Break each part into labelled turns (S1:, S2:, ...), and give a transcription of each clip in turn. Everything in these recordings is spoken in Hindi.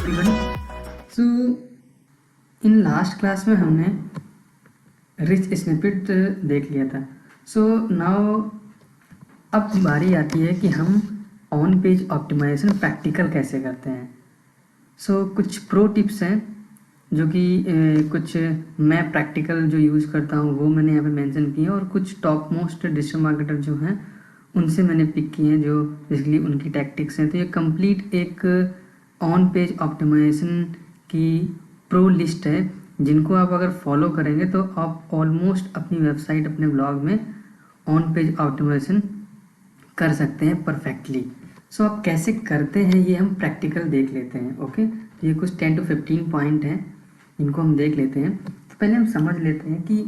S1: सो इन लास्ट क्लास में हमने रिच स्निपेट देख लिया था। सो नाउ अब बारी आती है कि हम ऑन पेज ऑप्टिमाइजेशन प्रैक्टिकल कैसे करते हैं। सो कुछ प्रो टिप्स हैं जो कि कुछ मैं प्रैक्टिकल जो यूज़ करता हूँ वो मैंने यहाँ पे मेंशन किए हैं, और कुछ टॉप मोस्ट डिजिटल मार्केटर जो हैं उनसे मैंने पिक किए हैं जो बेसिकली उनकी टैक्टिक्स हैं। तो ये कंप्लीट एक ऑन पेज ऑप्टिमाइजेशन की प्रो लिस्ट है जिनको आप अगर फॉलो करेंगे तो आप ऑलमोस्ट अपनी वेबसाइट, अपने ब्लॉग में ऑन पेज ऑप्टिमाइजेशन कर सकते हैं परफेक्टली। सो आप कैसे करते हैं ये हम प्रैक्टिकल देख लेते हैं। ओके, तो ये कुछ 10 to 15 पॉइंट हैं इनको हम देख लेते हैं। तो पहले हम समझ लेते हैं कि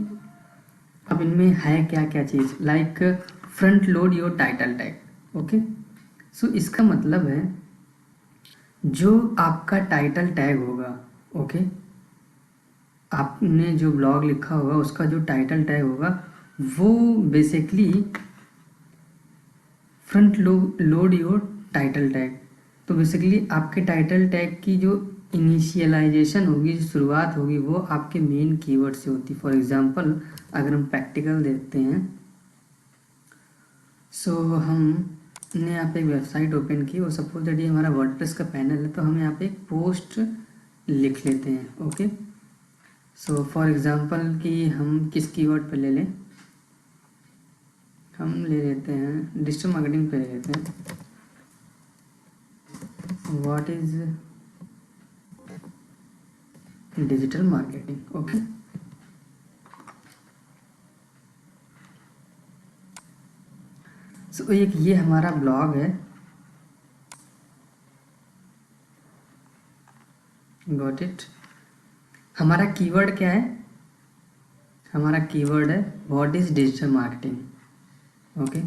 S1: अब इनमें है क्या क्या चीज़। Like front load your title tag. Okay, so इसका मतलब है जो आपका टाइटल टैग होगा, ओके, आपने जो ब्लॉग लिखा होगा उसका जो टाइटल टैग होगा वो basically front load your title tag. तो बेसिकली आपके टाइटल टैग की जो इनिशियलाइजेशन होगी, जो शुरुआत होगी, वो आपके मेन कीवर्ड से होती है। फॉर एग्जांपल अगर हम प्रैक्टिकल देखते हैं, सो हमने यहाँ पे एक वेबसाइट ओपन की और सपोज दैट ये हमारा वर्डप्रेस का पैनल है, तो हम यहाँ पे एक पोस्ट लिख लेते हैं। ओके, सो फॉर एग्जांपल कि हम किस कीवर्ड पे ले लें, हम ले लेते हैं डिजिटल मार्केटिंग पे ले लेते हैं, what is digital marketing. Okay, so एक ये हमारा ब्लॉग है, गॉट इट। हमारा कीवर्ड क्या है, हमारा कीवर्ड है what is digital marketing. Okay,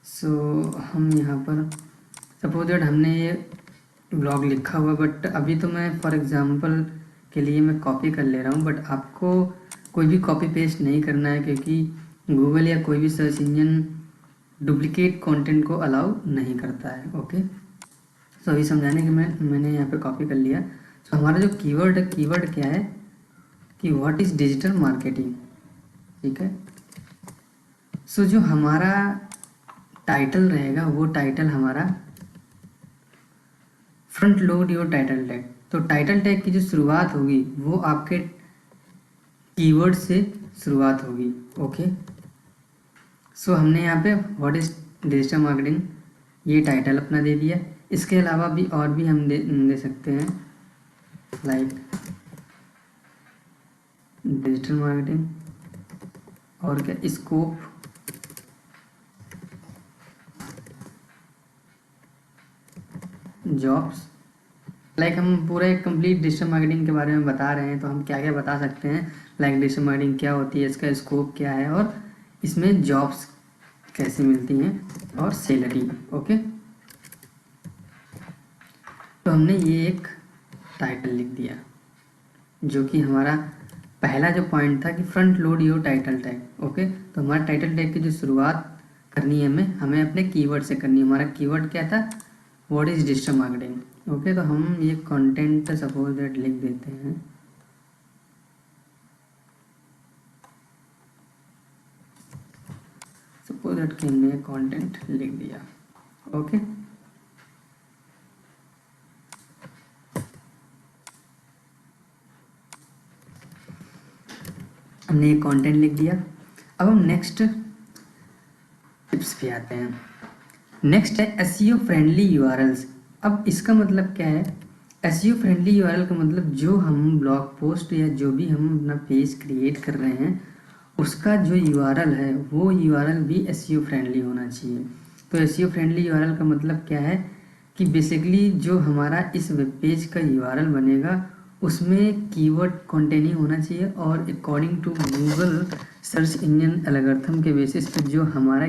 S1: so हम यहाँ पर सपोज दैट हमने ये ब्लॉग लिखा हुआ, बट अभी तो मैं फॉर एग्जांपल के लिए मैं कॉपी कर ले रहा हूँ, बट आपको कोई भी कॉपी पेस्ट नहीं करना है क्योंकि गूगल या कोई भी सर्च इंजन डुप्लीकेट कंटेंट को अलाउ नहीं करता है। ओके, सो अभी समझाने के मैंने यहाँ पे कॉपी कर लिया। सो हमारा जो कीवर्ड है, कीवर्ड क्या है कि व्हाट इज़ डिजिटल मार्केटिंग। ठीक है, सो जो हमारा टाइटल रहेगा वो टाइटल हमारा front load your title tag. तो टाइटल टैग की जो शुरुआत होगी वो आपके कीवर्ड से शुरुआत होगी। ओके, सो हमने यहाँ पे व्हाट इज डिजिटल मार्केटिंग ये टाइटल अपना दे दिया। इसके अलावा भी और भी हम दे सकते हैं, लाइक डिजिटल मार्केटिंग, और क्या स्कोप, जॉब्स। लाइक हम पूरा एक कंप्लीट डिजिटल मार्केटिंग के बारे में बता रहे हैं तो हम क्या क्या बता सकते हैं, लाइक डिजिटल मार्केटिंग क्या होती है, इसका स्कोप क्या है, और इसमें जॉब्स कैसे मिलती हैं, और सैलरी। ओके, तो हमने ये एक टाइटल लिख दिया जो कि हमारा पहला जो पॉइंट था कि front load your title tag. Okay, तो हमारा टाइटल टैग की जो शुरुआत करनी है हमें अपने कीवर्ड से करनी है। हमारा कीवर्ड क्या था, what is digital marketing. Okay, तो हम ये कंटेंट सपोज दैट लिख देते हैं, सपोज दैट कि हमने कंटेंट लिख दिया। ओके, हमने ये कंटेंट लिख दिया। अब हम नेक्स्ट टिप्स पे आते हैं। नेक्स्ट है एसईओ फ्रेंडली यूआरएल्स। अब इसका मतलब क्या है, एसईओ फ्रेंडली यूआरएल का मतलब जो हम ब्लॉग पोस्ट या जो भी हम अपना पेज क्रिएट कर रहे हैं उसका जो यूआरएल है वो यूआरएल भी एसईओ फ्रेंडली होना चाहिए। तो एसईओ फ्रेंडली यूआरएल का मतलब क्या है कि बेसिकली जो हमारा इस वेब पेज का यूआरएल बनेगा उसमें कीवर्ड कंटेनिंग होना चाहिए, और according to Google search engine algorithm के बेसिस पे जो हमारा,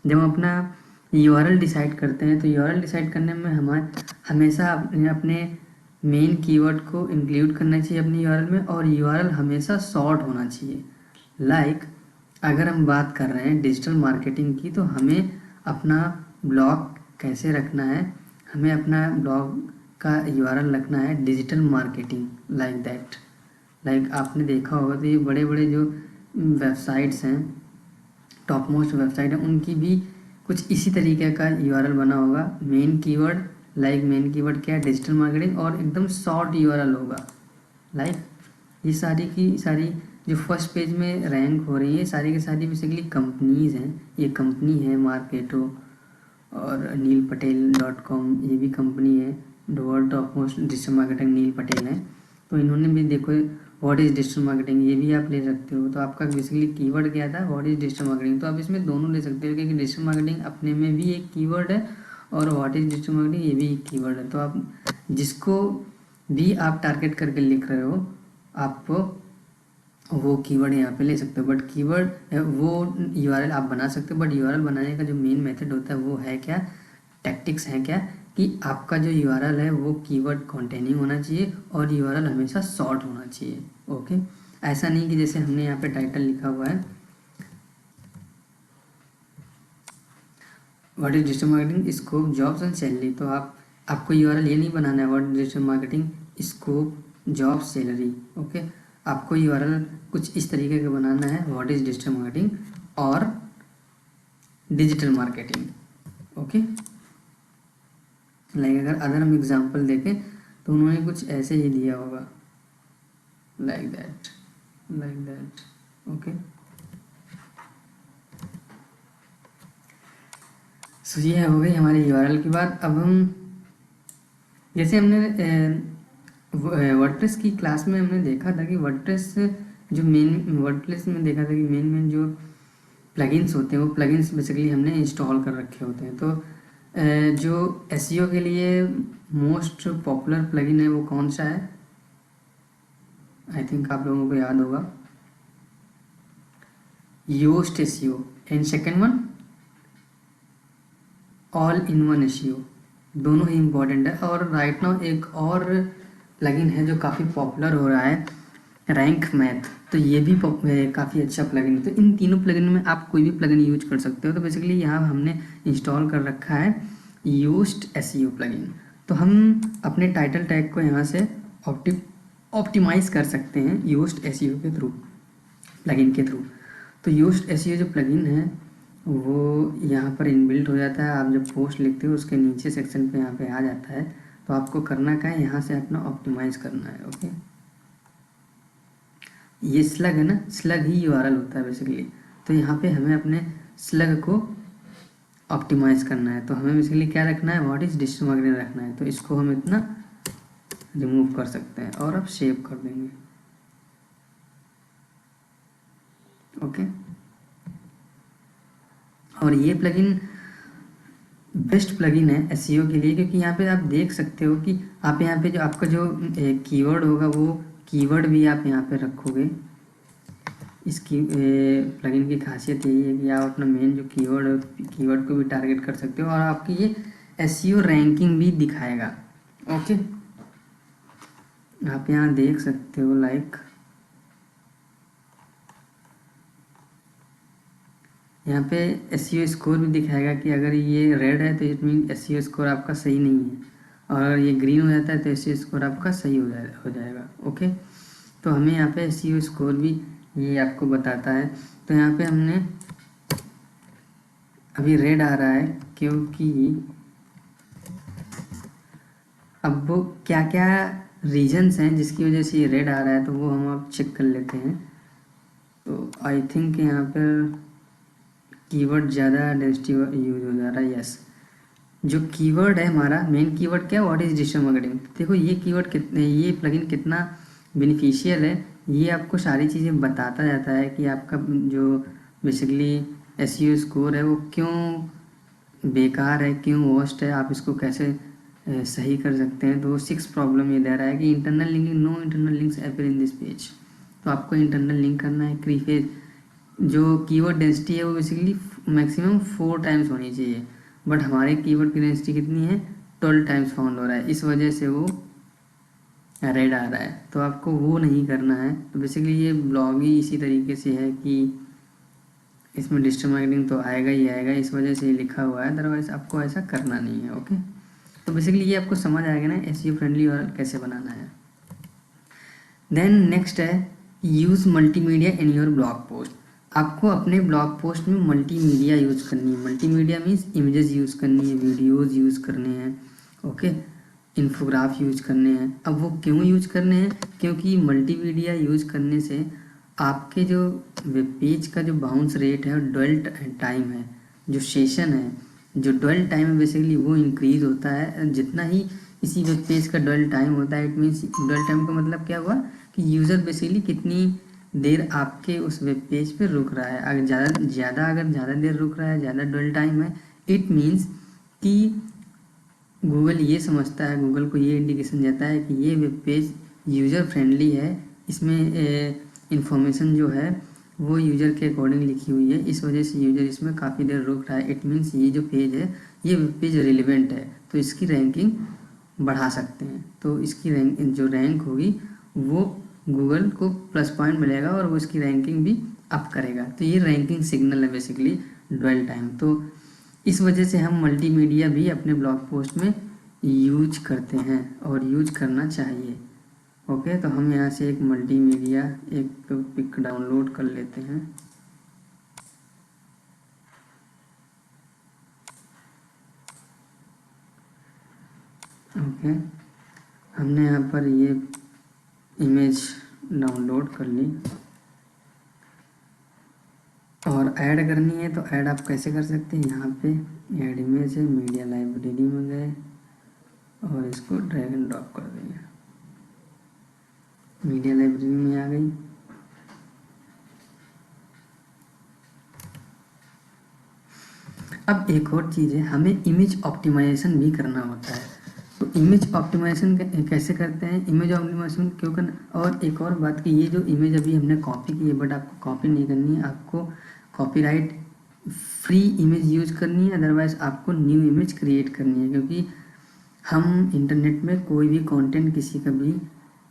S1: जब हम अपना यूआरएल डिसाइड करते हैं तो यूआरएल डिसाइड करने में हमेशा अपने मेन कीवर्ड को इंक्लूड करना चाहिए अपनी यूआरएल में, और यूआरएल हमेशा शॉर्ट होना चाहिए। लाइक अगर हम बात कर रहे हैं डिजिटल मार्केटिंग की तो हमें अपना ब्लॉग कैसे रखना है, हमें अपना ब्लॉग का यूआरएल रखना है digital marketing like that. Like आपने देखा होगा तो ये बड़े बड़े जो वेबसाइट्स हैं, टॉप मोस्ट वेबसाइट है, उनकी भी कुछ इसी तरीके का यूआरएल बना होगा। Main keyword, like main keyword क्या है, डिजिटल मार्केटिंग, और एकदम शॉर्ट यूआरएल होगा। लाइक ये सारी की सारी जो फर्स्ट पेज में रैंक हो रही है, सारी की सारी बेसिकली कंपनीज़ हैं। ये कंपनी है मार्केटो, और neilpatel.com ये भी कंपनी है। World top most digital marketing Neil Patel है, तो इन्होंने भी देखो व्हाट इज़ डिजिटल मार्केटिंग ये भी आप ले सकते हो। तो आपका बेसिकली कीवर्ड क्या था, व्हाट इज़ डिजिटल मार्केटिंग, तो आप इसमें दोनों ले सकते हो, क्योंकि डिजिटल मार्केटिंग अपने में भी एक कीवर्ड है और व्हाट इज़ डिजिटल मार्केटिंग ये भी एक कीवर्ड है। तो आप जिसको भी आप टारगेट करके लिख रहे हो, आप वो कीवर्ड यहाँ पे ले सकते हो। बट कीवर्ड वो यूआरएल आप बना सकते हो, बट यूआरएल बनाने का जो मेन मेथड होता है वो है क्या, टैक्टिक्स हैं क्या, कि आपका जो यूआरएल है वो कीवर्ड कंटेनिंग होना चाहिए और यूआरएल हमेशा शॉर्ट होना चाहिए। ओके, ऐसा नहीं कि जैसे हमने यहाँ पे टाइटल लिखा हुआ है what is digital marketing scope jobs and salary, तो आपको यूआरएल ये नहीं बनाना है what is digital marketing scope job salary. Okay, आपको यूआरएल कुछ इस तरीके का बनाना है, व्हाट इज डिजिटल मार्केटिंग और डिजिटल मार्केटिंग। ओके, लाइक अगर हम एग्जांपल देखें तो उन्होंने कुछ ऐसे ही दिया होगा, लाइक दैट। ओके, सो ये हो गई हमारी यूआरएल की बात। अब हम जैसे हमने वर्डप्रेस की क्लास में हमने देखा था कि वर्डप्रेस जो वर्डप्रेस में देखा था कि मेन जो प्लगइन्स होते हैं वो प्लगइन्स बेसिकली हमने इंस्टॉल कर रखे होते हैं। तो जो एसईओ के लिए मोस्ट पॉपुलर प्लगइन है वो कौन सा है, आई थिंक आप लोगों को याद होगा, Yoast SEO, and second one all in one SEO, दोनों ही इम्पोर्टेंट है। और राइट नाउ एक और प्लगइन है जो काफ़ी पॉपुलर हो रहा है, रैंक मैथ, तो ये भी काफ़ी अच्छा प्लगइन है। तो इन तीनों प्लगइन में आप कोई भी प्लगइन यूज कर सकते हो। तो बेसिकली यहाँ हमने इंस्टॉल कर रखा है योस्ट एसईओ प्लगइन। तो हम अपने टाइटल टैग को यहाँ से ऑप्टिमाइज कर सकते हैं योस्ट एसईओ के थ्रू, प्लगइन के थ्रू। तो योस्ट एसईओ जो प्लगइन है वो यहाँ पर इनबिल्ट हो जाता है। आप जब पोस्ट लिखते हो उसके नीचे सेक्शन पे यहाँ पे आ जाता है। तो आपको करना क्या है, यहाँ से अपना ऑप्टिमाइज करना है। ओके, ये स्लग है ना, स्लग ही यूआरएल होता है बेसिकली। तो यहाँ पे हमें अपने स्लग को ऑप्टिमाइज करना है। तो हमें बेसिकली क्या रखना है, व्हाट इज डिजिटल मार्केटिंग रखना है। तो इसको हम इतना रिमूव कर सकते हैं और अब सेव कर देंगे। ओके, और ये प्लगइन बेस्ट प्लगइन है एसईओ के लिए, क्योंकि यहाँ पे आप देख सकते हो कि आप यहाँ पे जो आपका जो कीवर्ड होगा वो कीवर्ड भी आप यहाँ पे रखोगे। इसकी प्लगइन की खासियत यही है कि आप अपना मेन जो कीवर्ड को भी टारगेट कर सकते हो और आपकी ये एसईओ रैंकिंग भी दिखाएगा। ओके, आप यहाँ देख सकते हो, लाइक यहाँ पे एसईओ स्कोर भी दिखाएगा कि अगर ये रेड है तो इट मीन एसईओ स्कोर आपका सही नहीं है, और अगर ये ग्रीन हो जाता है तो एसईओ स्कोर आपका सही हो जाएगा। ओके, तो हमें यहाँ पे एसईओ स्कोर भी ये आपको बताता है। तो यहाँ पे हमने अभी रेड आ रहा है क्योंकि अब वो क्या क्या रीजन्स हैं जिसकी वजह से ये रेड आ रहा है, तो वो हम आप चेक कर लेते हैं। तो आई थिंक यहाँ पर कीवर्ड ज़्यादा डेंसिटी यूज हो जा रहा है। यस, जो कीवर्ड है हमारा मेन कीवर्ड क्या है, व्हाट इज डिजिटल मार्केटिंग। देखो ये कीवर्ड कितने, ये प्लगइन कितना बेनिफिशियल है, ये आपको सारी चीज़ें बताता जाता है कि आपका जो बेसिकली एसईओ स्कोर है वो क्यों बेकार है, क्यों वर्स्ट है, आप इसको कैसे सही कर सकते हैं। तो 6 प्रॉब्लम ये दे रहा है कि internal linking, no internal links appear in this page. तो आपको इंटरनल लिंक करना है। क्रीफेज जो कीवर्ड डेंसिटी है वो बेसिकली मैक्सिमम 4 टाइम्स होनी चाहिए, बट हमारे कीवर्ड की डेंसिटी कितनी है, 12 टाइम्स फाउंड हो रहा है, इस वजह से वो रेड आ रहा है। तो आपको वो नहीं करना है। तो बेसिकली ये ब्लॉग ही इसी तरीके से है कि इसमें डिजिटल मार्केटिंग तो आएगा ही आएगा, इस वजह से ये लिखा हुआ है, अदरवाइज आपको ऐसा करना नहीं है। ओके, तो बेसिकली ये आपको समझ आएगा ना एसईओ फ्रेंडली URL कैसे बनाना है। देन नेक्स्ट है use multimedia in your blog post. आपको अपने ब्लॉग पोस्ट में मल्टीमीडिया यूज़ करनी है। मल्टीमीडिया मीन्स इमेजेस यूज़ करनी है, वीडियोज़ यूज़ करने हैं, ओके, इन्फोग्राफ यूज करने हैं। अब वो क्यों यूज करने हैं? क्योंकि मल्टीमीडिया यूज करने से आपके जो वेब पेज का जो बाउंस रेट है और ड्वेल टाइम है, जो सेशन है, जो ड्वेल टाइम है बेसिकली वो इंक्रीज होता है। जितना ही इसी वेब पेज का ड्वेल टाइम होता है, इट मीन्स ड्वेल टाइम का मतलब क्या हुआ कि यूज़र बेसिकली कितनी देर आपके उस वेब पेज पे रुक रहा है। अगर ज़्यादा देर रुक रहा है, ज़्यादा ड्वेल टाइम है, इट मीन्स कि गूगल ये समझता है, गूगल को ये इंडिकेशन देता है कि ये वेब पेज यूज़र फ्रेंडली है, इसमें इंफॉर्मेशन जो है वो यूज़र के अकॉर्डिंग लिखी हुई है, इस वजह से यूज़र इसमें काफ़ी देर रुक रहा है। इट मीन्स ये जो पेज है ये वेब पेज रिलेवेंट है, तो इसकी रैंकिंग बढ़ा सकते हैं। तो इसकी जो रैंक होगी वो गूगल को प्लस पॉइंट मिलेगा और वो इसकी रैंकिंग भी अप करेगा। तो ये रैंकिंग सिग्नल है बेसिकली ड्वेल टाइम। तो इस वजह से हम मल्टीमीडिया भी अपने ब्लॉग पोस्ट में यूज करते हैं और यूज करना चाहिए। ओके, तो हम यहाँ से एक मल्टीमीडिया एक पिक डाउनलोड कर लेते हैं। ओके, हमने यहाँ पर ये इमेज डाउनलोड कर ली और ऐड करनी है। तो ऐड आप कैसे कर सकते हैं, यहाँ पे ऐड इमेज है, मीडिया लाइब्रेरी में गए और इसको ड्रैग एंड ड्रॉप कर देंगे, मीडिया लाइब्रेरी में आ गई। अब एक और चीज़ है, हमें इमेज ऑप्टिमाइजेशन भी करना होता है। तो इमेज ऑप्टिमाइजेशन कैसे करते हैं, इमेज ऑप्टिमाइजेशन क्यों करना। और एक और बात कि ये जो इमेज अभी हमने कॉपी की है, बट आपको कॉपी नहीं करनी है, आपको कॉपीराइट फ्री इमेज यूज करनी है, अदरवाइज आपको न्यू इमेज क्रिएट करनी है। क्योंकि हम इंटरनेट में कोई भी कंटेंट किसी का भी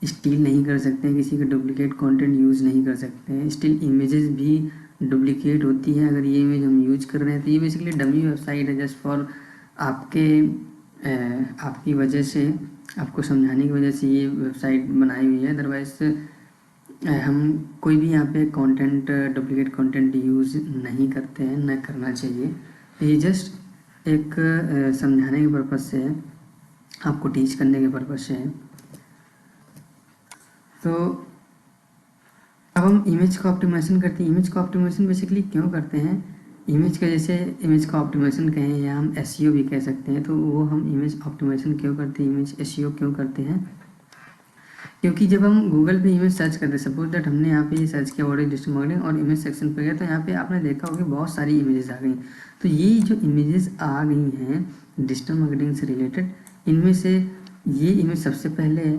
S1: स्टील नहीं कर सकते हैं, किसी का डुप्लीकेट कंटेंट यूज़ नहीं कर सकते हैं। स्टिल इमेजेस भी डुप्लीकेट होती हैं। अगर ये इमेज हम यूज कर रहे हैं तो ये बेसिकली डमी वेबसाइट है, जस्ट फॉर आपकी वजह से, आपको समझाने की वजह से ये वेबसाइट बनाई हुई है। अदरवाइज हम कोई भी यहाँ पे कंटेंट डुप्लीकेट कंटेंट यूज़ नहीं करते हैं, न करना चाहिए। ये जस्ट एक समझाने के पर्पज़ से है, आपको टीच करने के पर्पज़ से है। तो अब हम इमेज का ऑप्टिमाइजेशन करते हैं। इमेज का ऑप्टिमाइजेशन बेसिकली क्यों करते हैं, इमेज का जैसे इमेज का ऑप्टिमाइजेशन कहें या हम एसईओ भी कह सकते हैं। तो वो हम इमेज ऑप्टिमाइजेशन क्यों करते हैं, इमेज एसईओ क्यों करते हैं, क्योंकि जब हम गूगल पे इमेज सर्च करते हैं, सपोज दैट हमने यहाँ पे ये सर्च किया व्हाट इज डिजिटल मार्केटिंग और इमेज सेक्शन पर गया, तो यहाँ पे आपने देखा होगा बहुत सारी इमेजेस आ गई। तो ये जो इमेजेस आ गई हैं डिजिटल मार्केटिंग से रिलेटेड, इनमें से ये इमेज सबसे पहले है,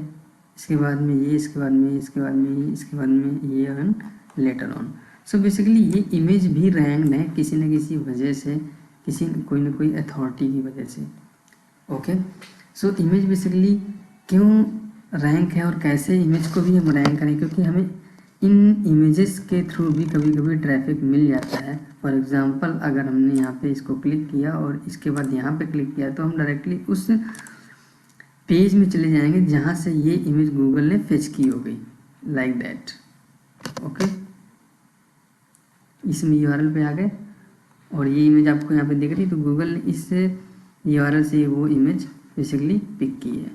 S1: इसके बाद में ये, इसके बाद में, इसके बाद में ये, इसके बाद में ये, and later on. So basically ये इमेज भी रैंक्ड है किसी न किसी वजह से, कोई ना कोई अथॉरिटी की वजह से। ओके, सो इमेज बेसिकली क्यों रैंक है और कैसे इमेज को भी हम रैंक करें, क्योंकि हमें इन इमेजेस के थ्रू भी कभी कभी ट्रैफिक मिल जाता है। फॉर एग्जांपल अगर हमने यहाँ पे इसको क्लिक किया और इसके बाद यहाँ पे क्लिक किया, तो हम डायरेक्टली उस पेज में चले जाएंगे जहाँ से ये इमेज गूगल ने फेच की हो गई, लाइक दैट। ओके, इस URL पे आ गए और ये इमेज आपको यहाँ पे दिख रही है, तो गूगल ने इस URL से वो इमेज बेसिकली पिक की है।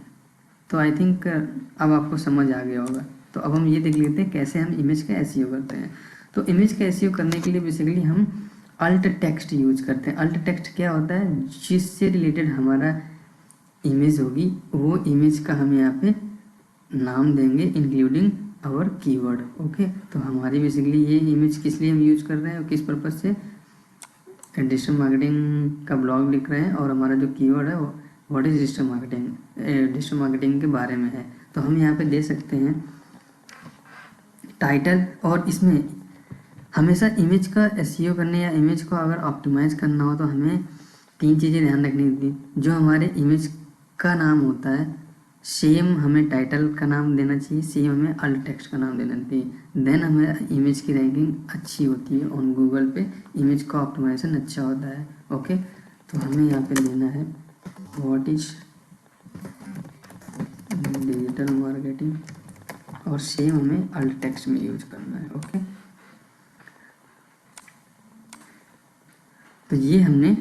S1: तो आई थिंक अब आपको समझ आ गया होगा। तो अब हम ये देख लेते हैं कैसे हम इमेज का एसईओ करते हैं। तो इमेज का एसईओ करने के लिए बेसिकली हम अल्ट टेक्स्ट यूज करते हैं। अल्ट टेक्स्ट क्या होता है, जिससे रिलेटेड हमारा इमेज होगी वो इमेज का हम यहाँ पे नाम देंगे इंक्लूडिंग आवर कीवर्ड। ओके, तो हमारी बेसिकली ये इमेज किस लिए हम यूज कर रहे हैं और किस पर्पज़ से, डिजिटल मार्केटिंग का ब्लॉग लिख रहे हैं और हमारा जो कीवर्ड है वो what is digital marketing, digital marketing के बारे में है। तो हम यहाँ पे दे सकते हैं टाइटल, और इसमें हमेशा इमेज का एसईओ करने या इमेज को अगर ऑप्टिमाइज करना हो तो हमें 3 चीज़ें ध्यान रखनी होती हैं। जो हमारे इमेज का नाम होता है, सेम हमें टाइटल का नाम देना चाहिए, सेम हमें अल्ट टेक्स्ट का नाम देना चाहिए। देन हमें इमेज की रैंकिंग अच्छी होती है ऑन गूगल पे, इमेज का ऑप्टिमाइजेशन अच्छा होता है। ओके, तो हमें यहाँ पे लेना है व्हाट इज डिजिटल मार्केटिंग, और सेम हमें अल्ट टेक्स्ट में यूज करना है। ओके, तो ये हमने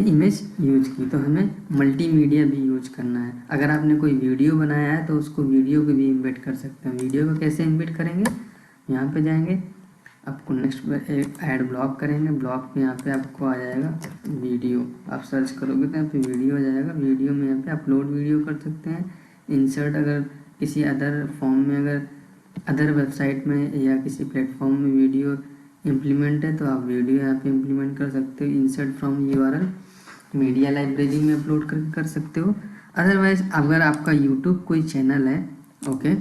S1: इमेज यूज की। तो हमें मल्टीमीडिया भी यूज करना है। अगर आपने कोई वीडियो बनाया है तो उसको वीडियो को भी इम्बेड कर सकते हैं। वीडियो को कैसे इम्बेड करेंगे, यहाँ पे जाएंगे, आपको नेक्स्ट ऐड ब्लॉग करेंगे, ब्लॉग पे यहाँ पे आपको आ जाएगा वीडियो, आप सर्च करोगे तो यहाँ पे वीडियो आ जाएगा। वीडियो में यहाँ पे अपलोड वीडियो कर सकते हैं, इंसर्ट, अगर किसी अदर फॉर्म में, अगर अदर वेबसाइट में या किसी प्लेटफॉर्म में वीडियो इम्प्लीमेंट है तो आप वीडियो यहाँ पे इम्प्लीमेंट कर सकते हो। Insert from URL media library में अपलोड कर सकते हो। अदरवाइज अगर आपका यूट्यूब कोई चैनल है, ओके,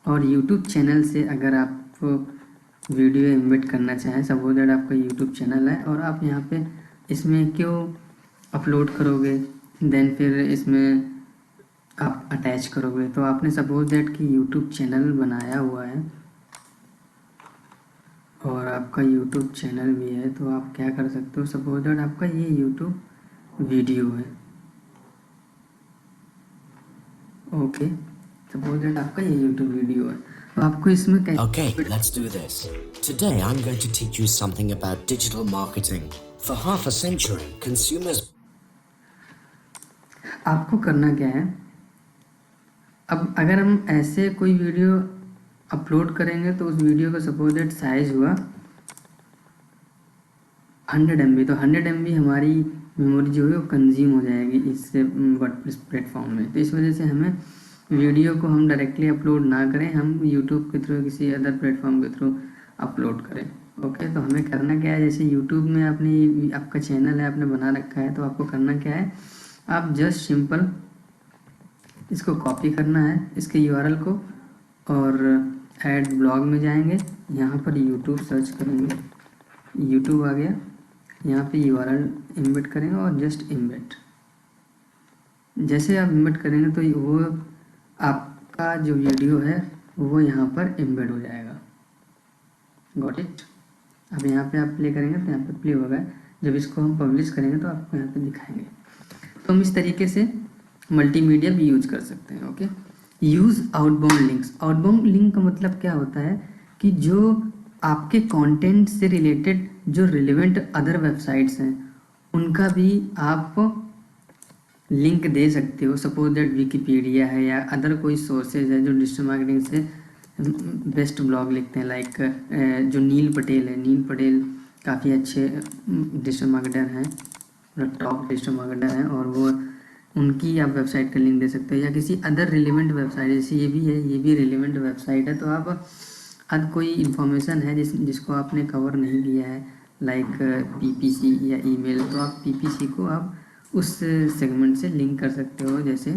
S1: और यूट्यूब चैनल से अगर आप वीडियो एम्बेड करना चाहें, सपोज दैट आपका यूट्यूब चैनल है और आप यहाँ पे इसमें क्यों अपलोड करोगे, देन फिर इसमें आप अटैच करोगे, तो आपने सपोज दैट कि यूट्यूब चैनल बनाया हुआ है और आपका यूट्यूब चैनल भी है, तो आप क्या कर सकते हो, सपोज दैट आपका ये यूट्यूब वीडियो है, ओके, सपोज दैट आपका ये यूट्यूब वीडियो है, तो आपको इसमें
S2: Okay, let's do this. Today I'm going to teach you something about digital marketing. For half a century, consumers...
S1: आपको करना क्या है, अब अगर हम ऐसे कोई वीडियो अपलोड करेंगे तो उस वीडियो का सपोज दैट साइज हुआ 100 MB, तो 100 MB हमारी मेमोरी जो है वो कंज्यूम हो जाएगी इससे वर्डप्रेस प्लेटफॉर्म में। तो इस वजह से हमें वीडियो को हम डायरेक्टली अपलोड ना करें, हम यूट्यूब के थ्रू किसी अदर प्लेटफॉर्म के थ्रू अपलोड करें। ओके, तो हमें करना क्या है, जैसे यूट्यूब में आपने, आपका चैनल है, आपने बना रखा है, तो आपको करना क्या है, आप जस्ट सिंपल इसको कॉपी करना है, इसके यूआरएल को, और ऐड ब्लॉग में जाएंगे, यहाँ पर यूट्यूब सर्च करेंगे, यूट्यूब आ गया, यहाँ पे यूआरएल इम्बेड करेंगे और जस्ट इम्बेड। जैसे आप इम्बेड करेंगे तो वो आपका जो वीडियो है वो यहाँ पर इम्बेड हो जाएगा। Got it. अब यहाँ पे आप प्ले करेंगे तो यहाँ पे प्ले होगा, जब इसको हम पब्लिश करेंगे तो आपको यहाँ पे दिखाएंगे। तो हम इस तरीके से मल्टीमीडिया भी यूज कर सकते हैं। Okay, use outbound links. Outbound link का मतलब क्या होता है कि जो आपके कंटेंट से रिलेटेड जो रिलेवेंट अदर वेबसाइट्स हैं उनका भी आप लिंक दे सकते हो। सपोज दैट विकिपीडिया है या अदर कोई सोर्सेज है जो डिजिटल मार्केटिंग से बेस्ट ब्लॉग लिखते हैं, लाइक जो नील पटेल है, नील पटेल काफ़ी अच्छे डिजिटल मार्केटर हैं, टॉप डिजिटल मार्केटर हैं, और वो उनकी आप वेबसाइट का लिंक दे सकते हो, या किसी अदर रिलेवेंट वेबसाइट, जैसे ये भी है, ये भी रिलेवेंट वेबसाइट है, तो आप अब कोई इन्फॉर्मेशन है जिसको आपने कवर नहीं किया है, लाइक पीपीसी या ईमेल, तो आप पीपीसी को आप उस सेगमेंट से लिंक कर सकते हो। जैसे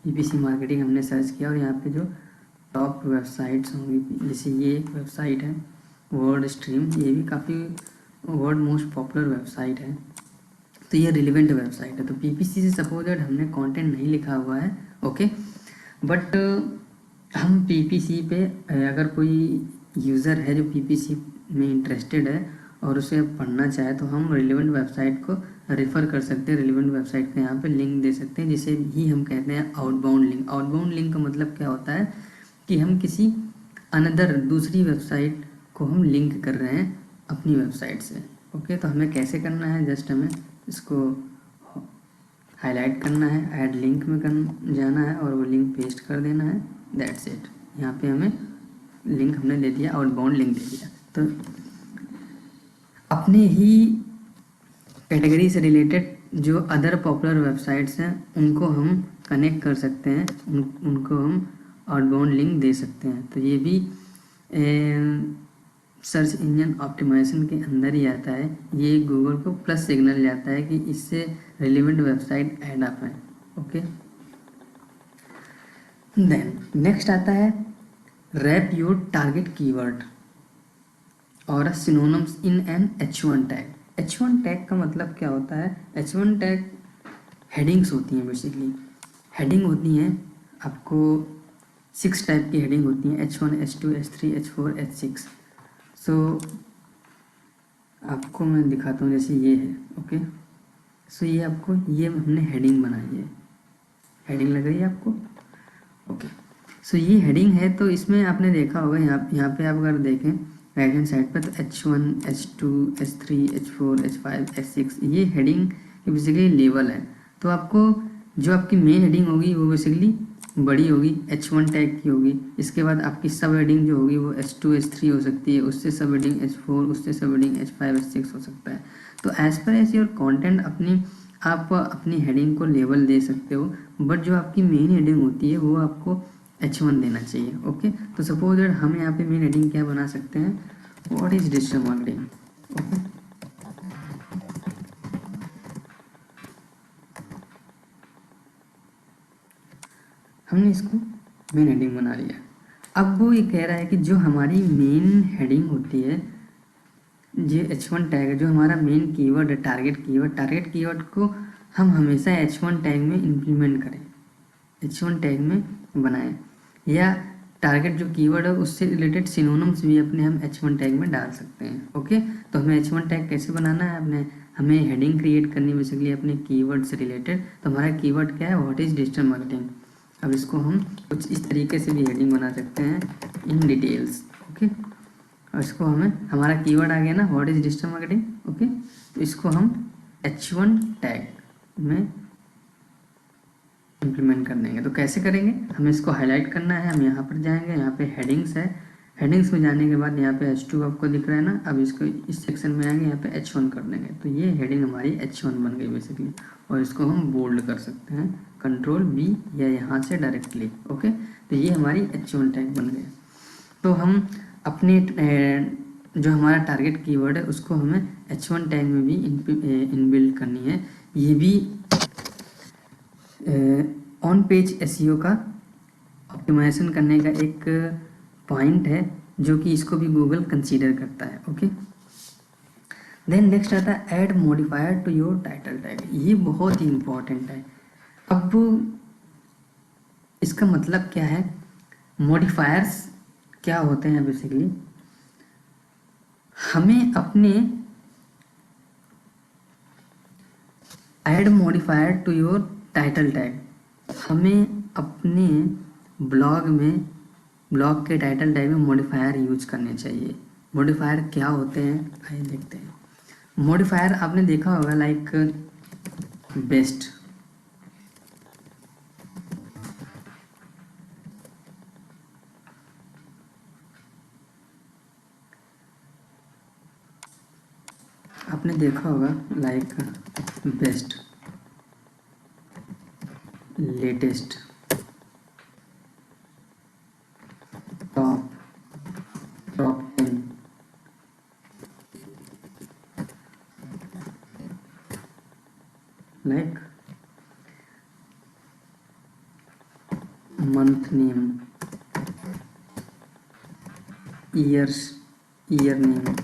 S1: पीपीसी मार्केटिंग हमने सर्च किया और यहाँ पे जो टॉप वेबसाइट्स होंगी, जैसे ये एक वेबसाइट है वर्ड स्ट्रीम, ये भी काफ़ी वर्ल्ड मोस्ट पॉपुलर वेबसाइट है, तो ये रिलेवेंट वेबसाइट है। तो पीपीसी से सपोज दैट हमने कंटेंट नहीं लिखा हुआ है, ओके, बट हम पीपीसी पे अगर कोई यूज़र है जो पीपीसी में इंटरेस्टेड है और उसे पढ़ना चाहे तो हम रिलेवेंट वेबसाइट को रेफ़र कर सकते हैं, रिलेवेंट वेबसाइट का यहाँ पे लिंक दे सकते हैं, जिसे ही हम कहते हैं आउटबाउंड लिंक। आउटबाउंड लिंक का मतलब क्या होता है कि हम किसी अनदर दूसरी वेबसाइट को हम लिंक कर रहे हैं अपनी वेबसाइट से। ओके, तो हमें कैसे करना है, जस्ट हमें इसको हाईलाइट करना है, ऐड लिंक में जाना है और वो लिंक पेस्ट कर देना है, दैट्स इट। यहाँ पे हमें लिंक हमने दे दिया, आउटबाउंड लिंक दे दिया। तो अपने ही कैटेगरी से रिलेटेड जो अदर पॉपुलर वेबसाइट्स हैं उनको हम कनेक्ट कर सकते हैं, उनको हम आउटबाउंड लिंक दे सकते हैं। तो ये भी सर्च इंजन ऑप्टिमाइजेशन के अंदर ही आता है। ये गूगल को प्लस सिग्नल जाता है कि इससे रिलेवेंट वेबसाइट ऐड आ पाए। ओके, देन नेक्स्ट आता है रैप योर टारगेट कीवर्ड और synonyms in an H1 tag. H1 tag का मतलब क्या होता है? H1 टैग हेडिंग्स होती हैं बेसिकली। हेडिंग होती हैं आपको 6 टाइप की हेडिंग होती हैं, H1, H2, H3, H4, H6। सो आपको मैं दिखाता हूँ, जैसे ये है। ओके, सो ये आपको, ये हमने हेडिंग बनाई है। हेडिंग लग रही है आपको? ओके, सो ये हेडिंग है। तो इसमें आपने देखा होगा, यहाँ पे आप अगर देखें राइट हैंड साइड पर, तो H1, H2, H3, H4, H5, H6 ये हेडिंग बेसिकली लेवल है। तो आपको जो आपकी मेन हेडिंग होगी वो बेसिकली बड़ी होगी, H1 टैग की होगी। इसके बाद आपकी सब हेडिंग जो होगी वो H2, H3 हो सकती है, उससे सब हेडिंग H4, उससे सब हेडिंग H5, H6 हो सकता है। तो as per as your content आप अपनी हेडिंग को लेवल दे सकते हो, बट जो आपकी मेन हेडिंग होती है वो आपको H1 देना चाहिए। ओके, तो सपोज दैट हम यहाँ पे मेन हेडिंग क्या बना सकते हैं, what is digital marketing. Okay, हमने इसको मेन हेडिंग बना लिया। अब वो ये कह रहा है कि जो हमारी मेन हेडिंग होती है, ये H1 टैग है, जो हमारा मेन कीवर्ड है, टारगेट कीवर्ड को हम हमेशा H1 टैग में इंप्लीमेंट करें, H1 टैग में बनाएं, या टारगेट जो कीवर्ड है उससे रिलेटेड सिनोनिम्स भी अपने हम H1 टैग में डाल सकते हैं। ओके, तो हमें H1 टैग कैसे बनाना है, हमें हेडिंग क्रिएट करनी बेसिकली अपने कीवर्ड से रिलेटेड। तो हमारा कीवर्ड क्या है, व्हाट इज डिजिटल मार्केटिंग। अब इसको हम कुछ इस तरीके से भी हेडिंग बना सकते हैं, इन डिटेल्स। ओके, और इसको हमारा कीवर्ड आ गया ना, what is digital marketing. Okay, तो इसको हम H1 टैग में इम्प्लीमेंट कर देंगे। तो कैसे करेंगे, हमें इसको हाईलाइट करना है। हम यहाँ पर जाएंगे, यहाँ पे हेडिंग्स है, हेडिंग्स में जाने के बाद यहाँ पे H2 आपको दिख रहा है ना, अब इसको इस सेक्शन में आएंगे, यहाँ पे H1 कर देंगे। तो ये हेडिंग हमारी H1 बन गई बेसिकली, और इसको हम बोल्ड कर सकते हैं Ctrl+B या यहाँ से डायरेक्टली। ओके, तो ये हमारी H1 टैग बन गई। तो हम अपने जो हमारा टारगेट कीवर्ड है उसको हमें H1 टैग में भी इनबिल्ड करनी है। ये भी ऑन पेज एसईओ का ऑप्टिमाइजेशन करने का एक पॉइंट है, जो कि इसको भी गूगल कंसीडर करता है। ओके, देन नेक्स्ट आता है add modifier to your title tag. ये बहुत ही इंपॉर्टेंट है। अब इसका मतलब क्या है, मॉडिफायर्स क्या होते हैं बेसिकली, हमें अपने add modifier to your title tag, हमें अपने ब्लॉग के टाइटल टैग में मॉडिफायर यूज करने चाहिए। मॉडिफायर क्या होते हैं आइए देखते हैं। मॉडिफायर आपने देखा होगा, लाइक बेस्ट, आपने देखा होगा like best, latest, top 10, like month name, year name.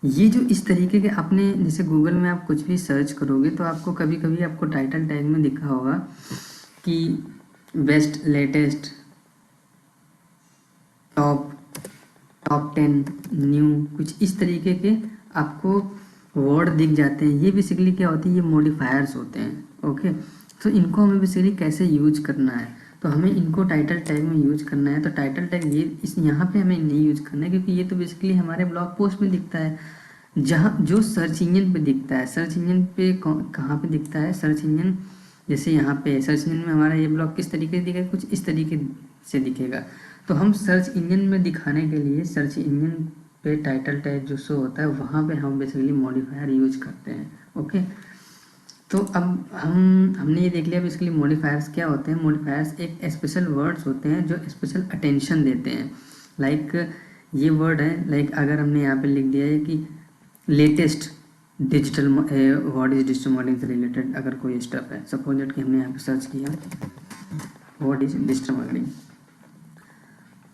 S1: ये जो इस तरीके के आपने, जैसे गूगल में आप कुछ भी सर्च करोगे तो आपको कभी कभी आपको टाइटल टैग में दिखा होगा कि बेस्ट, लेटेस्ट, टॉप 10, न्यू, कुछ इस तरीके के आपको वर्ड दिख जाते हैं। ये बेसिकली क्या होती है, ये मॉडिफायर्स होते हैं। ओके, तो इनको हमें बेसिकली कैसे यूज करना है, तो हमें इनको टाइटल टैग में यूज करना है। तो टाइटल टैग ये इस यहाँ पे हमें नहीं यूज करना है, क्योंकि ये तो बेसिकली हमारे ब्लॉग पोस्ट में दिखता है, जहाँ जो सर्च इंजन पे दिखता है। सर्च इंजन पे कहाँ पे दिखता है, सर्च इंजन जैसे यहाँ पे सर्च इंजन में हमारा ये ब्लॉग किस तरीके से दिखेगा, कुछ इस तरीके से दिखेगा। तो हम सर्च इंजन में दिखाने के लिए सर्च इंजन पे टाइटल टैग जो शो होता है वहाँ पे हम बेसिकली मॉडिफायर यूज करते हैं। ओके, तो अब हमने ये देख लिया बेसिकली मॉडिफायर्स क्या होते हैं। मॉडिफायर्स एक स्पेशल वर्ड्स होते हैं जो स्पेशल अटेंशन देते हैं। लाइक ये वर्ड है, लाइक अगर हमने यहाँ पे लिख दिया है कि latest digital what is digital marketing से रिलेटेड अगर कोई स्टेप है, सपोज दैट कि हमने यहाँ पे सर्च किया व्हाट इज डिजिटल मार्केटिंग,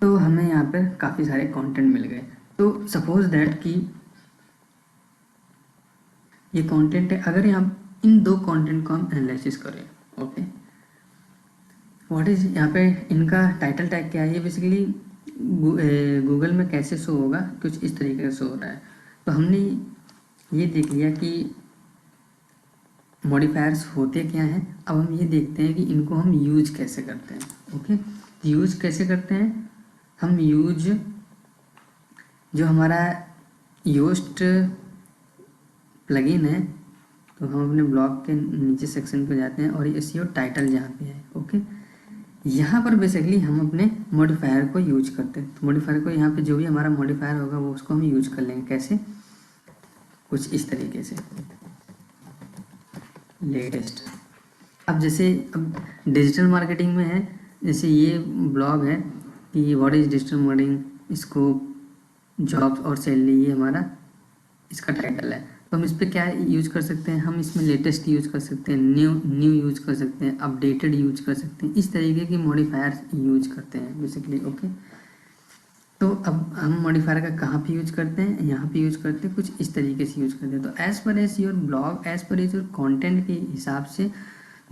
S1: तो हमें यहाँ पे काफ़ी सारे कंटेंट मिल गए। तो सपोज दैट कि ये कंटेंट है, अगर यहाँ इन दो कंटेंट को हम एनालिसिस करें, ओके, व्हाट इज यहाँ पे इनका टाइटल टैग क्या है, ये बेसिकली गूगल में कैसे शो होगा, कुछ इस तरीके से शो हो रहा है। तो हमने ये देख लिया कि मॉडिफायर्स होते क्या हैं। अब हम ये देखते हैं कि इनको हम यूज कैसे करते हैं। ओके, तो यूज कैसे करते हैं हम, यूज जो हमारा योस्ट प्लगइन है, तो हम अपने ब्लॉग के नीचे सेक्शन पे जाते हैं और ये एसईओ टाइटल जहाँ पे है, ओके, यहाँ पर बेसिकली हम अपने मॉडिफायर को यूज करते हैं। तो मॉडिफायर को यहाँ पे जो भी हमारा मॉडिफायर होगा वो उसको हम यूज कर लेंगे। कैसे, कुछ इस तरीके से, लेटेस्ट। अब जैसे अब डिजिटल मार्केटिंग में है, जैसे ये ब्लॉग है कि what is digital marketing, scope, jobs और सैलरी, ये हमारा इसका टाइटल है। तो हम इस पर क्या यूज कर सकते हैं, हम इसमें लेटेस्ट यूज कर सकते हैं, न्यू यूज कर सकते हैं, अपडेटेड यूज कर सकते हैं, इस तरीके की मॉडिफायर्स यूज करते हैं बेसिकली। ओके, तो अब हम मॉडिफायर का कहाँ पे यूज करते हैं, यहाँ पे यूज करते हैं, कुछ इस तरीके से यूज करते हैं। तो as per as your blog, as per as your content के हिसाब से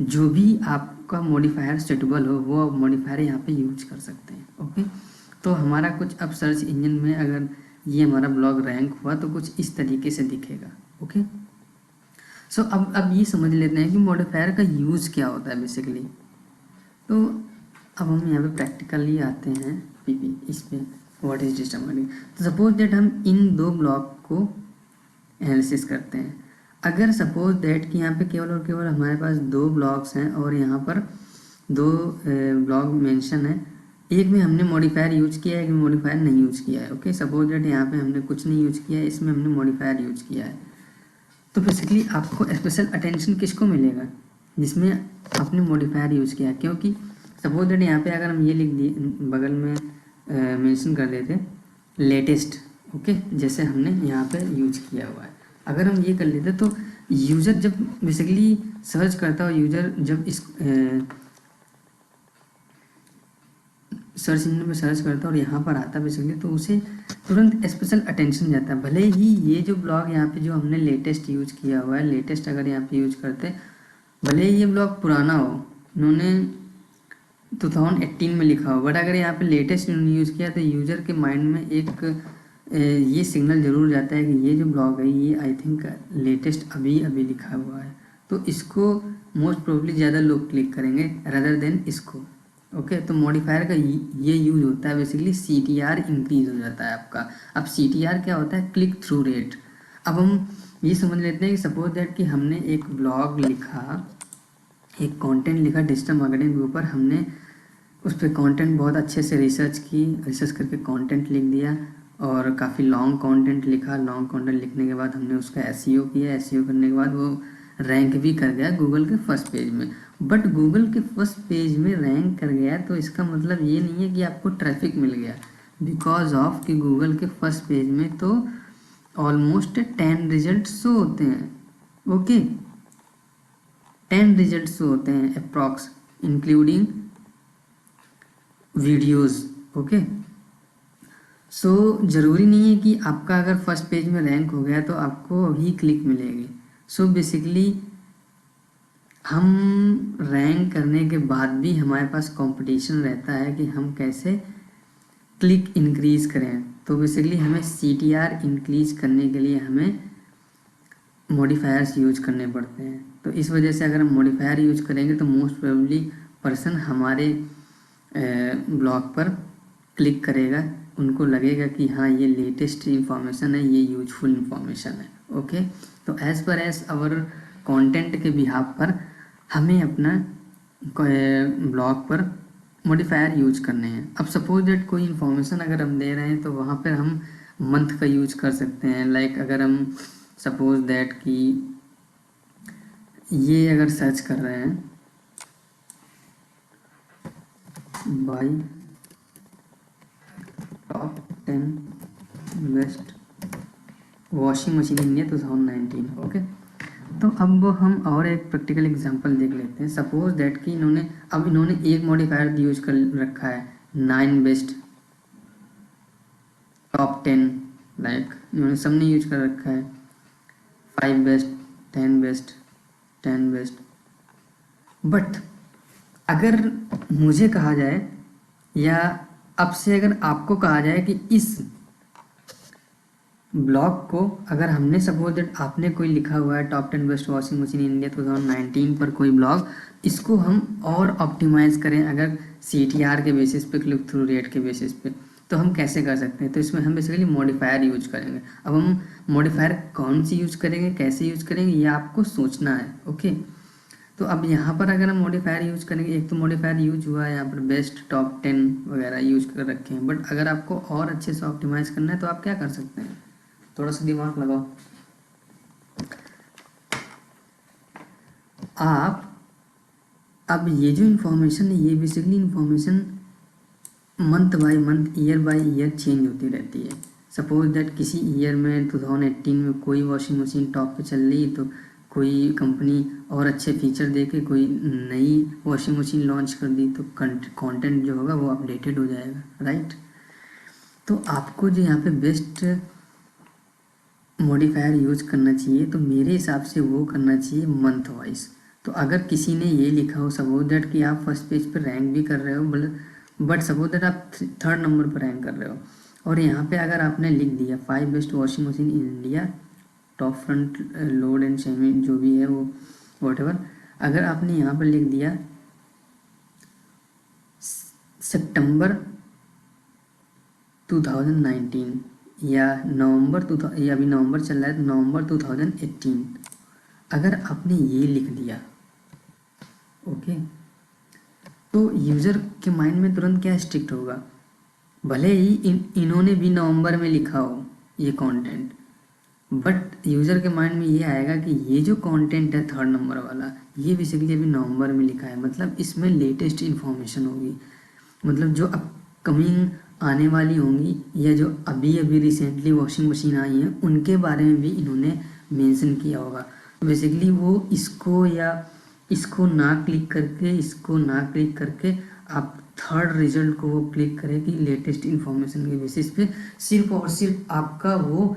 S1: जो भी आपका मॉडिफायर सुटेबल हो वो आप मॉडिफायर यहाँ पे यूज कर सकते हैं। ओके, तो हमारा कुछ अब सर्च इंजन में अगर ये हमारा ब्लॉग रैंक हुआ तो कुछ इस तरीके से दिखेगा। ओके, सो अब ये समझ लेते हैं कि मॉडिफायर का यूज़ क्या होता है बेसिकली। तो अब हम यहाँ पे प्रैक्टिकली आते हैं पीपी इस पे, व्हाट इज डिजिटल मार्केटिंग। तो सपोज दैट हम इन दो ब्लॉग को एनालिसिस करते हैं। अगर सपोज दैट कि यहाँ पे केवल और केवल हमारे पास दो ब्लॉग्स हैं और यहाँ पर दो ब्लॉग मेंशन है, एक में हमने मॉडिफायर यूज किया है, एक में मॉडिफायर नहीं यूज किया है। ओके, सपोज दैट यहाँ पे हमने कुछ नहीं यूज किया है, इसमें हमने मॉडिफायर यूज किया है। तो बेसिकली आपको स्पेशल अटेंशन किसको मिलेगा, जिसमें आपने मॉडिफायर यूज किया है। क्योंकि सपोज दैट यहाँ पे अगर हम ये लिख दिए, बगल में मेंशन कर देते लेटेस्ट, ओके, जैसे हमने यहाँ पे यूज किया हुआ है, अगर हम ये कर लेते तो यूज़र जब बेसिकली सर्च करता है, यूज़र जब इस सर्च इंजन में सर्च करता है और यहाँ पर आता है बेसिकली, तो उसे तुरंत स्पेशल अटेंशन जाता है। भले ही ये जो ब्लॉग यहाँ पे जो हमने लेटेस्ट यूज किया हुआ है, लेटेस्ट अगर यहाँ पे यूज करते, भले ही ये ब्लॉग पुराना हो, उन्होंने 2018 में लिखा हो, बट अगर यहाँ पे लेटेस्ट इन्होंने यूज़ किया तो यूज़र के माइंड में एक ये सिग्नल जरूर जाता है कि ये जो ब्लॉग है ये आई थिंक लेटेस्ट अभी अभी लिखा हुआ है, तो इसको मोस्ट प्रोबेबली ज़्यादा लोग क्लिक करेंगे रदर देन इसको। ओके, तो मॉडिफायर का ये यूज होता है बेसिकली, CTR इंक्रीज हो जाता है आपका। अब CTR क्या होता है, क्लिक थ्रू रेट। अब हम ये समझ लेते हैं कि सपोज दैट कि हमने एक ब्लॉग लिखा, एक कंटेंट लिखा डिजिटल मार्केटिंग के ऊपर, हमने उस पर कंटेंट बहुत अच्छे से रिसर्च की, रिसर्च करके कंटेंट लिख दिया और काफ़ी लॉन्ग कंटेंट लिखा। लॉन्ग कंटेंट लिखने के बाद हमने उसका SEO किया, SEO करने के बाद वो रैंक भी कर गया गूगल के फर्स्ट पेज में। बट गूगल के फर्स्ट पेज में रैंक कर गया तो इसका मतलब ये नहीं है कि आपको ट्रैफिक मिल गया, बिकॉज ऑफ कि गूगल के फर्स्ट पेज में तो ऑलमोस्ट 10 रिजल्ट शो होते हैं। ओके, 10 रिजल्ट शो होते हैं अप्रॉक्स, इंक्लूडिंग वीडियोस। ओके, सो ज़रूरी नहीं है कि आपका अगर फर्स्ट पेज में रैंक हो गया तो आपको अभी क्लिक मिलेगी। सो बेसिकली हम रैंक करने के बाद भी हमारे पास कंपटीशन रहता है कि हम कैसे क्लिक इंक्रीज़ करें। तो बेसिकली हमें CTR इंक्रीज़ करने के लिए हमें मॉडिफायर्स यूज करने पड़ते हैं। तो इस वजह से अगर हम मॉडिफायर यूज करेंगे तो मोस्ट प्रोबेबली पर्सन हमारे ब्लॉग पर क्लिक करेगा, उनको लगेगा कि हाँ ये लेटेस्ट इंफॉर्मेशन है, ये यूजफुल इंफॉर्मेशन है। ओके, तो as per as our content के बिहाफ पर हमें अपना ब्लॉग पर मॉडिफायर यूज करने हैं। अब सपोज दैट कोई इन्फॉर्मेशन अगर हम दे रहे हैं तो वहाँ पर हम मंथ का यूज कर सकते हैं। लाइक अगर हम सपोज दैट कि ये अगर सर्च कर रहे हैं by top 10 best washing machine India 2019। Okay, तो अब हम और एक प्रैक्टिकल एग्जांपल देख लेते हैं। सपोज दैट कि इन्होंने एक मॉडिफायर यूज कर रखा है 9 बेस्ट टॉप 10, लाइक इन्होंने सबने यूज कर रखा है 5 बेस्ट 10 बेस्ट 10 बेस्ट। बट अगर मुझे कहा जाए या अब से अगर आपको कहा जाए कि इस ब्लॉग को अगर हमने सपोज दैट आपने कोई लिखा हुआ है top 10 best washing machine India 2019 पर कोई ब्लॉग, इसको हम और ऑप्टिमाइज़ करें अगर CTR के बेसिस पे, क्लिक थ्रू रेट के बेसिस पे, तो हम कैसे कर सकते हैं? तो इसमें हम बेसिकली मॉडिफायर यूज करेंगे। अब हम मॉडिफायर कौन सी यूज करेंगे, कैसे यूज करेंगे, ये आपको सोचना है। ओके, तो अब यहाँ पर अगर हम मॉडिफायर यूज करेंगे, एक तो मॉडिफायर यूज हुआ है यहाँ पर बेस्ट टॉप 10 वगैरह यूज कर रखे हैं, बट अगर आपको और अच्छे से ऑप्टिमाइज करना है तो आप क्या कर सकते हैं? थोड़ा सा दिमाग लगाओ। आप अब ये जो इन्फॉर्मेशन है ये basically information month by month, year by year change होती रहती है। सपोज दैट किसी ईयर में 2018 में कोई वॉशिंग मशीन टॉप पे चल रही है तो कोई कंपनी और अच्छे फीचर दे के कोई नई वॉशिंग मशीन लॉन्च कर दी तो कंटेंट जो होगा वो अपडेटेड हो जाएगा, राइट? तो आपको जो यहाँ पे बेस्ट मॉडिफायर यूज करना चाहिए तो मेरे हिसाब से वो करना चाहिए मंथ वाइज। तो अगर किसी ने ये लिखा हो सपोज दैट कि आप फर्स्ट पेज पर रैंक भी कर रहे हो, बट सपोज दैट आप 3rd नंबर पर रैंक कर रहे हो और यहाँ पे अगर आपने लिख दिया 5 best washing machine in India top front load and semi जो भी है वो व्हाटएवर, अगर आपने यहाँ पर लिख दिया सितंबर 2019 या या अभी नवंबर चल रहा है तो नवंबर 2018, अगर आपने ये लिख दिया, ओके, तो यूज़र के माइंड में तुरंत क्या स्ट्रिक्ट होगा? भले ही इन्होंने भी नवंबर में लिखा हो ये कंटेंट, बट यूज़र के माइंड में ये आएगा कि ये जो कंटेंट है 3rd नंबर वाला ये बेसिकली अभी नवंबर में लिखा है, मतलब इसमें लेटेस्ट इन्फॉर्मेशन होगी, मतलब जो अपकमिंग आने वाली होंगी या जो अभी अभी रिसेंटली वॉशिंग मशीन आई हैं उनके बारे में भी इन्होंने मेंशन किया होगा। तो बेसिकली वो इसको ना क्लिक करके आप 3rd रिजल्ट को वो क्लिक करें कि लेटेस्ट इन्फॉर्मेशन के बेसिस पे सिर्फ और सिर्फ आपका वो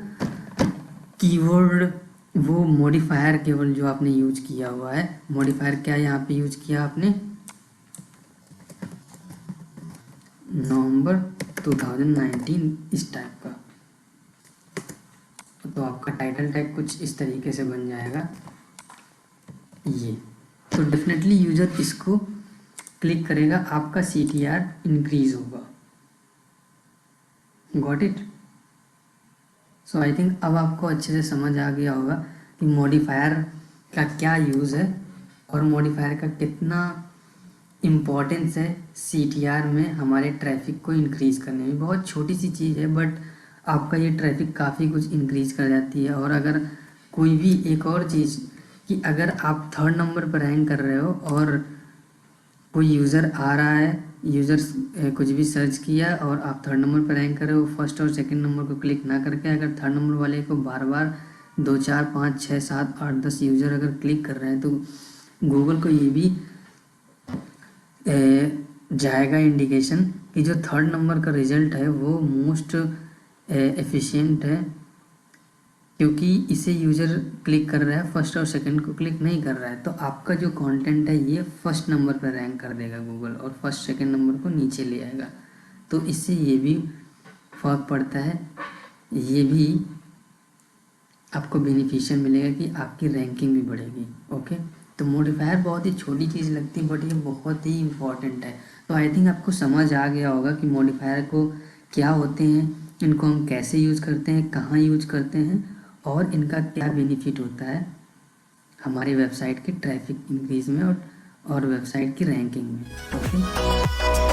S1: कीवर्ड, वो मॉडिफायर केवल जो आपने यूज किया हुआ है, मॉडिफायर क्या यहाँ पे यूज किया आपने, नवंबर 2019 इस टाइप का, तो आपका टाइटल टैग कुछ इस तरीके से बन जाएगा ये। तो डेफिनेटली यूजर इसको क्लिक करेगा, आपका CTR इंक्रीज होगा। Got it? So I think अब आपको अच्छे से समझ आ गया होगा कि मॉडिफायर का क्या यूज़ है और मॉडिफायर का कितना इम्पोर्टेंस है CTR में हमारे ट्रैफिक को इंक्रीज़ करने में। बहुत छोटी सी चीज़ है बट आपका ये ट्रैफिक काफ़ी कुछ इंक्रीज़ कर जाती है। और अगर कोई भी एक और चीज़ कि अगर आप 3rd नंबर पर रैंक कर रहे हो और कोई यूज़र आ रहा है, यूज़र कुछ भी सर्च किया और आप 3rd नंबर पर रैंक कर रहे हो, 1st और 2nd नंबर को क्लिक ना करके अगर 3rd नंबर वाले को बार बार 2 4 5 6 7 8 10 यूज़र अगर क्लिक कर रहे हैं तो गूगल को ये भी जाएगा इंडिकेशन कि जो 3rd नंबर का रिज़ल्ट है वो मोस्ट एफिशिएंट है, क्योंकि इसे यूज़र क्लिक कर रहा है, 1st और 2nd को क्लिक नहीं कर रहा है। तो आपका जो कंटेंट है ये 1st नंबर पर रैंक कर देगा गूगल और 1st 2nd नंबर को नीचे ले आएगा। तो इससे ये भी फ़र्क पड़ता है, ये भी आपको बेनिफिशियल मिलेगा कि आपकी रैंकिंग भी बढ़ेगी। ओके, तो मॉडिफायर बहुत ही छोटी चीज़ लगती है बट ये बहुत ही इम्पॉर्टेंट है। तो आई थिंक आपको समझ आ गया होगा कि मॉडिफायर को क्या होते हैं, इनको हम कैसे यूज़ करते हैं, कहाँ यूज़ करते हैं और इनका क्या बेनिफिट होता है हमारी वेबसाइट के ट्रैफिक इंक्रीज में और वेबसाइट की रैंकिंग में। ओके।